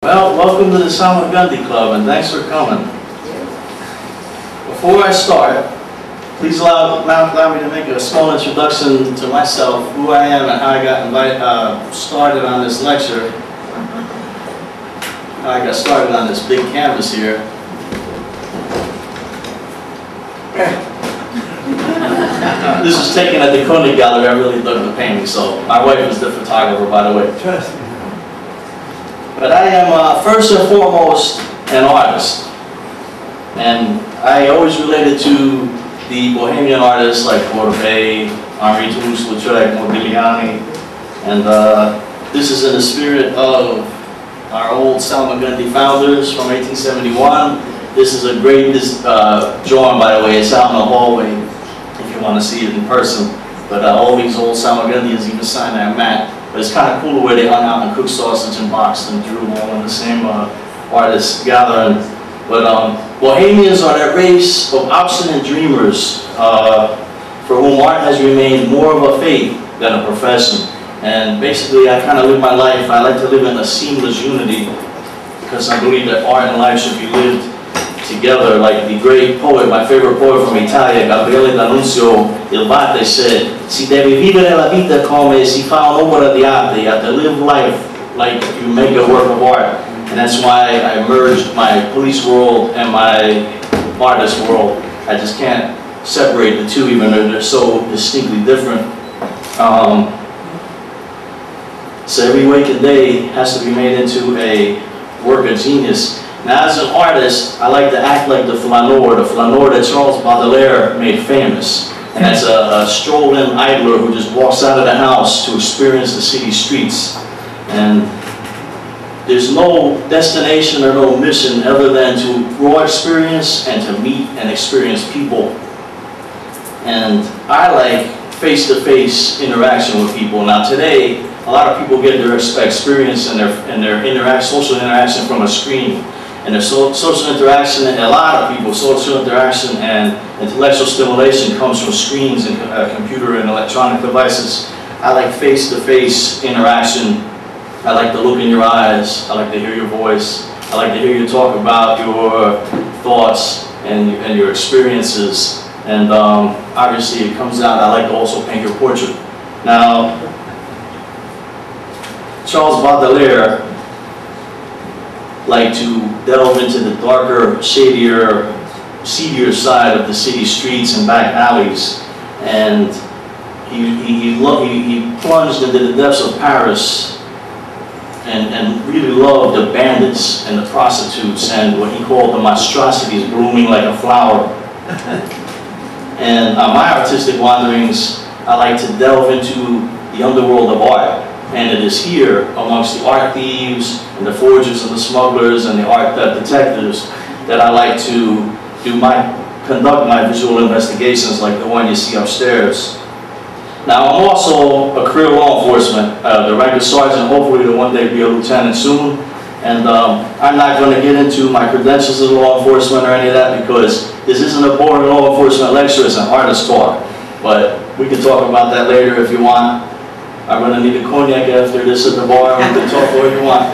Well, welcome to the Salmagundi Club, and thanks for coming. Before I start, please allow me to make a small introduction to myself, who I am, and how I got started on this lecture. How I got started on this big canvas here. This was taken at the Koenig Gallery. I really dug the painting, so my wife is the photographer, by the way. Trust me. But I am first and foremost an artist, and I always related to the Bohemian artists like Courbet, Henri Toulouse-Lautrec, Modigliani, and this is in the spirit of our old Salmagundi founders from 1871. This is a great drawing, by the way. It's out in the hallway if you want to see it in person. But all these old Salmagundians even signed that mat. But it's kind of cool the way they hung out and cooked sausage and boxed and drew all in the same artist gathering. But Bohemians are that race of obstinate dreamers for whom art has remained more of a faith than a profession. And basically, I kind of live my life. I like to live in a seamless unity because I believe that art and life should be lived together. Like the great poet, my favorite poet from Italia, Gabriele D'Annunzio Il Bate, said, "Si devi vivere la vita come si fa un'opera di arte." You have to live life like you make a work of art. And that's why I merged my police world and my artist world. I just can't separate the two, even though they're so distinctly different. So every waking day has to be made into a work of genius. Now, as an artist, I like to act like the flaneur that Charles Baudelaire made famous. And that's a strolling idler who just walks out of the house to experience the city streets. And there's no destination or no mission other than to raw experience and to meet and experience people. And I like face-to-face interaction with people. Now today, a lot of people get their experience and their social interaction from a screen. And their social interaction, and a lot of people, social interaction and intellectual stimulation comes from screens and computer and electronic devices. I like face-to-face interaction. I like to look in your eyes. I like to hear your voice. I like to hear you talk about your thoughts and your experiences. And obviously it comes out, I like to also paint your portrait. Now, Charles Baudelaire liked to delve into the darker, shadier, seedier side of the city streets and back alleys. And he plunged into the depths of Paris and really loved the bandits and the prostitutes and what he called the monstrosities blooming like a flower. And on my artistic wanderings, I like to delve into the underworld of art. And it is here, amongst the art thieves and the forgers and the smugglers and the art detectives, that I like to conduct my visual investigations like the one you see upstairs. Now, I'm also a career law enforcement, the rank of sergeant, hopefully to one day be a lieutenant soon. And I'm not going to get into my credentials as law enforcement or any of that because this isn't a boring law enforcement lecture, it's an artist talk. But we can talk about that later if you want. I'm going to need a cognac after this at the bar, and we can talk what you want.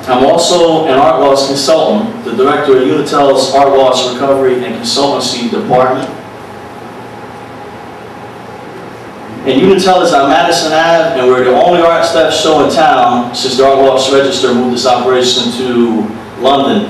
I'm also an art loss consultant, the director of UNITEL's Art Loss Recovery and Consultancy Department. And UNITEL is on Madison Ave, and we're the only art theft show in town since the Art Loss Register moved this operation to London.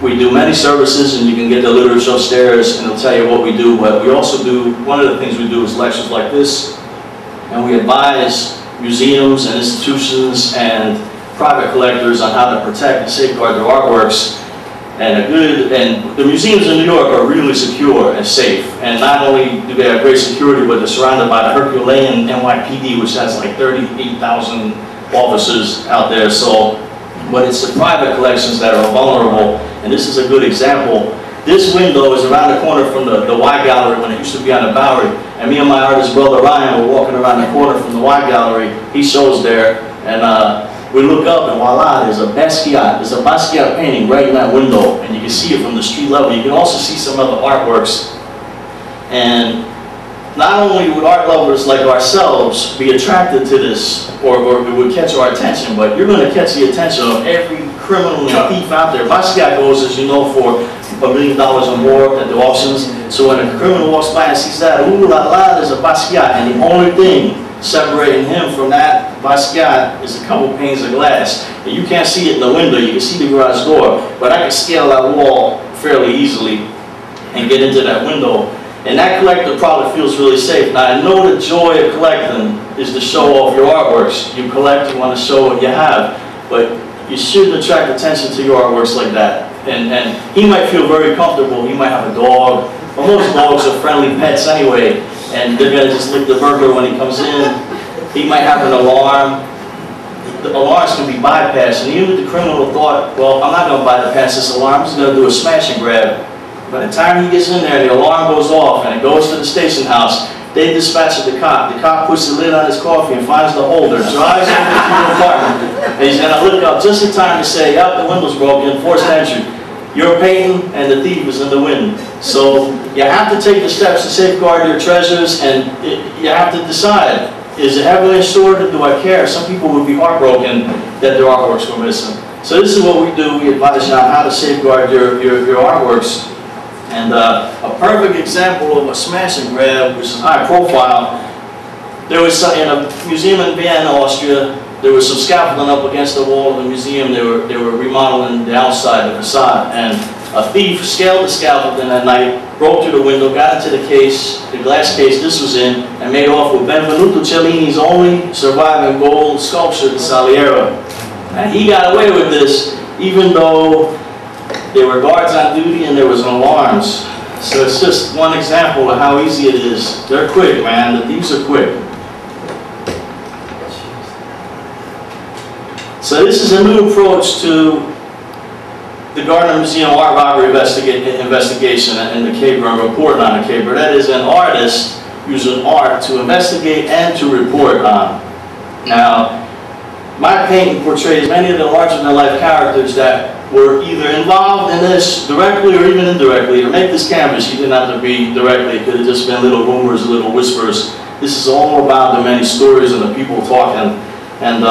We do many services, and you can get the literature upstairs, and it'll tell you what we do. But we also do, one of the things we do is lectures like this, and we advise museums and institutions and private collectors on how to protect and safeguard their artworks. And the museums in New York are really secure and safe. And not only do they have great security, but they're surrounded by the Herculean NYPD, which has like 38,000 officers out there. So, but it's the private collections that are vulnerable. And this is a good example. This window is around the corner from the Y Gallery when it used to be on the Bowery. And me and my artist brother Ryan were walking around the corner from the Y Gallery. He shows there, and we look up and voila, there's a Basquiat. There's a Basquiat painting right in that window. And you can see it from the street level. You can also see some other artworks. And not only would art lovers like ourselves be attracted to this, or it would catch our attention, but you're going to catch the attention of every criminal and thief out there. Basquiat goes, as you know, for $1 million or more at the auctions. So when a criminal walks by and sees that, ooh la la, there's a Basquiat, and the only thing separating him from that Basquiat is a couple panes of glass. And you can't see it in the window, you can see the garage door, but I can scale that wall fairly easily and get into that window. And that collector probably feels really safe. Now I know the joy of collecting is to show off your artworks. You collect, you want to show what you have, but you shouldn't attract attention to your artworks like that. And he might feel very comfortable, he might have a dog, but most dogs are friendly pets anyway, and they're going to just lick the burglar when he comes in. He might have an alarm. The alarms can be bypassed, and even if the criminal thought, well, I'm not going to bypass this alarm, I'm just going to do a smash and grab. By the time he gets in there, the alarm goes off, and it goes to the station house. They dispatch the cop. The cop puts the lid on his coffee and finds the holder, drives over to the apartment, and he's going to look up just in time to say, yep, the window's broken, forced entry. You're painting, and the thief is in the wind. So you have to take the steps to safeguard your treasures, and you have to decide, is it heavily insured, or do I care? Some people would be heartbroken that their artworks were missing. So this is what we do. We advise you on how to safeguard your artworks. And a perfect example of a smash and grab, which is high profile, there was in a museum in Vienna, Austria, there was some scaffolding up against the wall of the museum. They were remodeling the outside, the facade, and a thief scaled the scaffolding that night, broke through the window, got into the case, the glass case this was in, and made off with Benvenuto Cellini's only surviving gold sculpture, the Saliero. And he got away with this, even though there were guards on duty and there was alarms. So it's just one example of how easy it is. They're quick, man. The thieves are quick. So this is a new approach to the Gardner Museum art robbery investigation and the caper and reporting on the caper. That is, an artist using art to investigate and to report on. Now, my painting portrays many of the larger-than-life characters that were either involved in this directly or even indirectly. To make this canvas, you didn't have to be directly. It could have just been little rumors, little whispers. This is all about the many stories and the people talking. And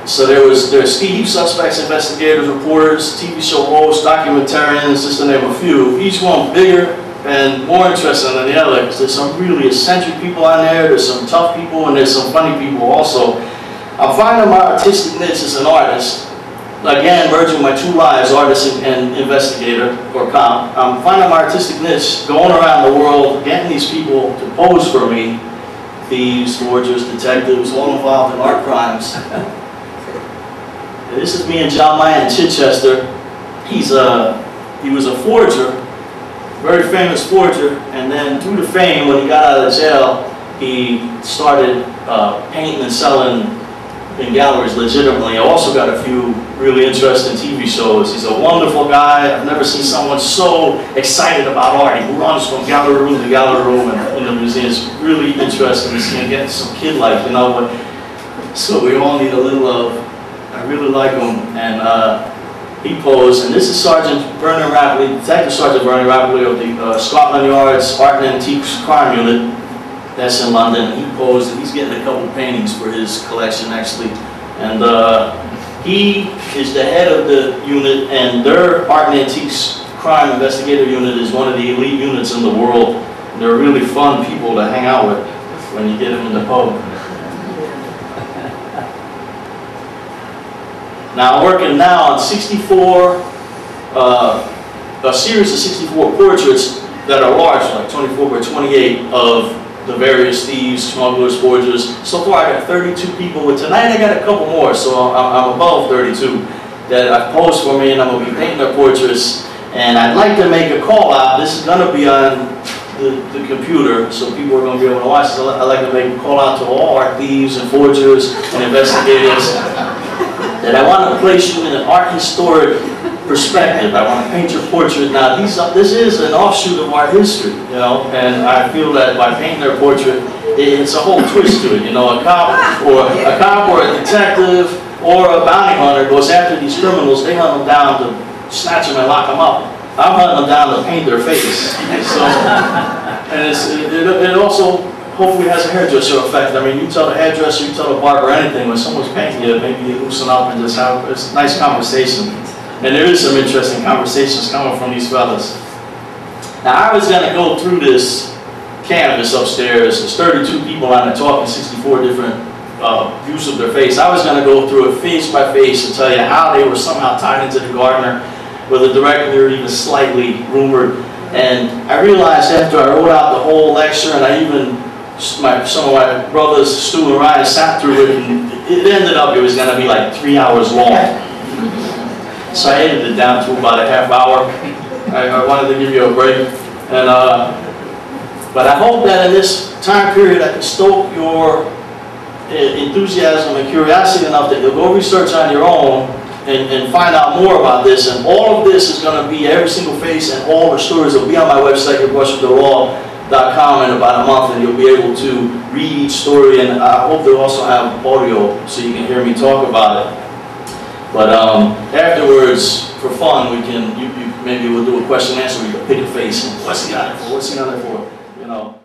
so there's key suspects, investigators, reporters, TV show hosts, documentarians, just to name a few. Each one bigger and more interesting than the other, because there's some really eccentric people on there, there's some tough people, and there's some funny people also. I'm finding my artistic niche as an artist, again, merging my two lives, artist and investigator, or cop. I'm finding my artistic niche going around the world, getting these people to pose for me, thieves, forgers, detectives, all involved in art crimes. This is me and John Maya in Chichester. He was a forger, very famous forger, and then through the fame, when he got out of jail, he started painting and selling in galleries legitimately. I also got a few really interesting TV shows. He's a wonderful guy. I've never seen someone so excited about art. He runs from gallery room to gallery room in the museum. It's really interesting to see him getting some kid-like, you know. But so we all need a little of. I really like him, and he posed. And this is Sergeant Vernon Rapley, Detective Sergeant Vernon Rapley of the Scotland Yard's Art and Antiques Crime Unit. That's in London. He posed, and he's getting a couple paintings for his collection, actually. And he is the head of the unit, and their Art and Antiques Crime Investigator Unit is one of the elite units in the world. They're really fun people to hang out with when you get them in the pub. Now, I'm working now on 64, a series of 64 portraits that are large, like 24 by 28, of the various thieves, smugglers, forgers. So far, I got 32 people, but tonight I got a couple more, so I'm above 32 that I've posed for me, and I'm going to be painting their portraits. And I'd like to make a call out. This is going to be on the computer, so people are going to be able to watch this. I'd like to make a call out to all art thieves and forgers and investigators. That I want to place you in an art historic perspective. I want to paint your portrait. Now, this is an offshoot of art history, you know, and I feel that by painting their portrait, it's a whole twist to it. You know, a cop or a detective or a bounty hunter goes after these criminals. They hunt them down to snatch them and lock them up. I'm hunting them down to paint their face. So And it also hopefully has a hairdresser effect. I mean, you tell the hairdresser, you tell the barber anything, when someone's painting you, maybe you loosen up and just have a nice conversation. And there is some interesting conversations coming from these fellas. Now, I was gonna go through this canvas upstairs. There's 32 people on it talking 64 different views of their face. I was gonna go through it face by face and tell you how they were somehow tied into the Gardner, whether directly or even slightly rumored. And I realized after I wrote out the whole lecture, and I even, some of my brothers, Stu and Ryan, sat through it, and it ended up, it was gonna be like 3 hours long. So I edited it down to about a half hour. I wanted to give you a break. And, but I hope that in this time period I can stoke your enthusiasm and curiosity enough that you'll go research on your own and find out more about this. And all of this is going to be, every single face and all the stories will be on my website, yourbrushwiththelaw.com, in about a month, and you'll be able to read each story. And I hope they'll also have audio so you can hear me talk about it. But afterwards, for fun, we can, maybe we'll do a question and answer. We can pick a face and what's he on it for? What's he on it for? You know.